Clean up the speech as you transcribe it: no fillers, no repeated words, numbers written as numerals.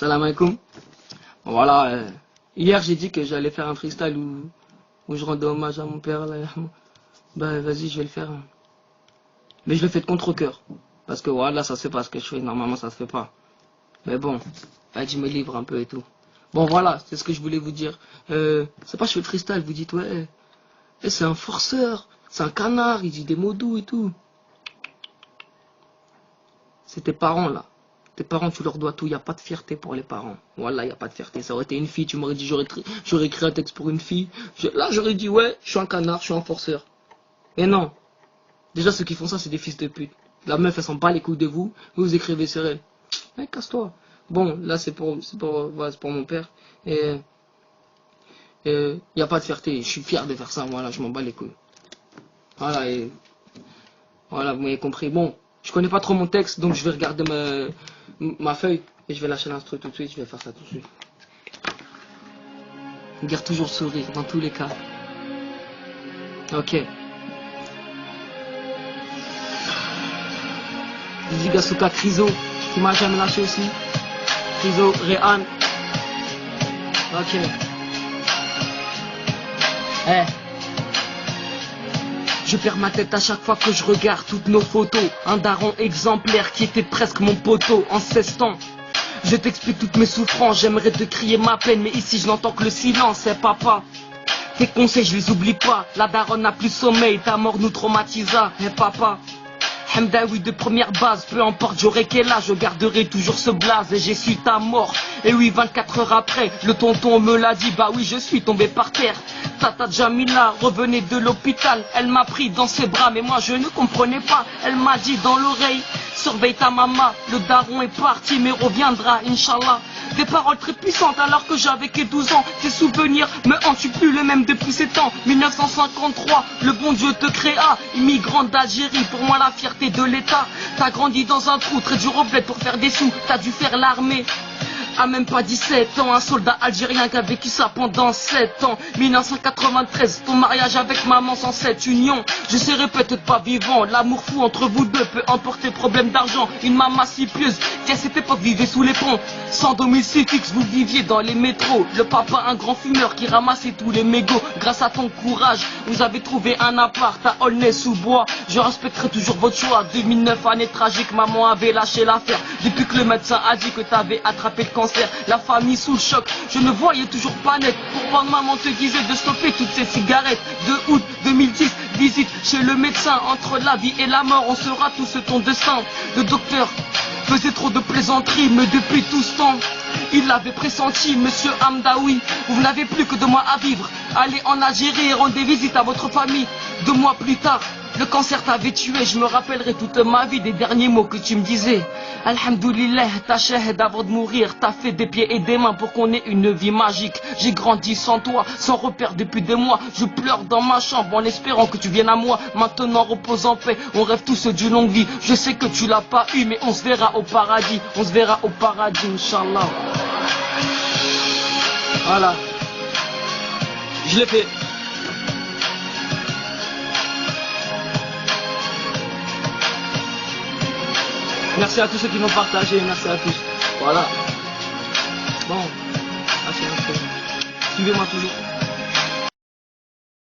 Salam alaikum. Voilà, hier j'ai dit que j'allais faire un freestyle où je rendais hommage à mon père. Là. Bah vas-y, je vais le faire. Mais je le fais de contre-cœur. Parce que voilà, ça se fait pas ce que je fais. Normalement, ça se fait pas. Mais bon, je me livre un peu et tout. Bon voilà, c'est ce que je voulais vous dire. C'est pas je fais le freestyle, vous dites ouais, c'est un forceur, c'est un canard, il dit des mots doux et tout. C'est tes parents là. Tes parents, tu leur dois tout. Il n'y a pas de fierté pour les parents. Voilà, il n'y a pas de fierté. Ça aurait été une fille, tu m'aurais dit, j'aurais écrit un texte pour une fille. Là, j'aurais dit, ouais, je suis un canard, je suis un forceur. Et non. Déjà, ceux qui font ça, c'est des fils de pute. La meuf, elle s'en bat les couilles de vous. Vous écrivez sur elle. Ouais, casse-toi. Bon, là, c'est pour mon père. Et il n'y a pas de fierté. Je suis fier de faire ça. Voilà, je m'en bats les couilles. Voilà, et voilà, vous m'avez compris. Bon, je connais pas trop mon texte, donc je vais regarder ma feuille et je vais lâcher l'instru tout de suite. Je vais faire ça tout de suite. Garde toujours le sourire dans tous les cas. Ok. Didi Gasuka, Criso, qui m'a jamais lâché aussi. Criso, Réhan. Ok. Je perds ma tête à chaque fois que je regarde toutes nos photos. Un daron exemplaire qui était presque mon poteau en 16 ans. Je t'explique toutes mes souffrances, j'aimerais te crier ma peine, mais ici je n'entends que le silence, papa. Tes conseils je les oublie pas, la daronne n'a plus sommeil, ta mort nous traumatisa, papa. Hamdaoui de première base, peu importe j'aurai quel âge, je garderai toujours ce blaze et j'ai su ta mort. Et oui, 24 heures après, le tonton me l'a dit, bah oui je suis tombé par terre. Tata Jamila revenait de l'hôpital, elle m'a pris dans ses bras, mais moi je ne comprenais pas. Elle m'a dit dans l'oreille, surveille ta maman, le daron est parti mais reviendra, Inch'Allah. Des paroles très puissantes alors que j'avais que 12 ans. Tes souvenirs me hantent, je suis plus le même depuis 7 ans. 1953, le bon Dieu te créa. Immigrant d'Algérie, pour moi la fierté de l'État. T'as grandi dans un trou, très dur au bled pour faire des sous. T'as dû faire l'armée. À même pas 17 ans, un soldat algérien qui a vécu ça pendant 7 ans. 1993, ton mariage avec maman sans cette union. Je serai peut-être pas vivant, l'amour fou entre vous deux peut emporter problème d'argent. Une maman si pieuse qui à cette époque vivait sous les ponts. Sans domicile fixe, vous viviez dans les métros. Le papa un grand fumeur qui ramassait tous les mégots. Grâce à ton courage, vous avez trouvé un appart à Aulnay-sous-Bois. Je respecterai toujours votre choix. 2009, année tragique, maman avait lâché l'affaire. Depuis que le médecin a dit que t'avais attrapé le cancer, la famille sous le choc, je ne voyais toujours pas net. Pourquoi maman te disait de stopper toutes ces cigarettes? 2 août 2010, visite chez le médecin. Entre la vie et la mort, on sera tous ton destin. Le docteur faisait trop de plaisanteries, mais depuis tout ce temps, il l'avait pressenti, monsieur Hamdaoui. Vous n'avez plus que 2 mois à vivre. Allez en Algérie et rendez visite à votre famille. 2 mois plus tard, le cancer t'avait tué. Je me rappellerai toute ma vie des derniers mots que tu me disais. Alhamdoulilah, ta shahid avant de mourir. T'as fait des pieds et des mains pour qu'on ait une vie magique. J'ai grandi sans toi, sans repère depuis des mois. Je pleure dans ma chambre en espérant que tu viennes à moi. Maintenant repose en paix, on rêve tous d'une longue vie. Je sais que tu l'as pas eu, mais on se verra au paradis. On se verra au paradis, Inch'Allah. Voilà. Je l'ai fait. Merci à tous ceux qui m'ont partagé, merci à tous. Voilà. Bon, suivez-moi toujours.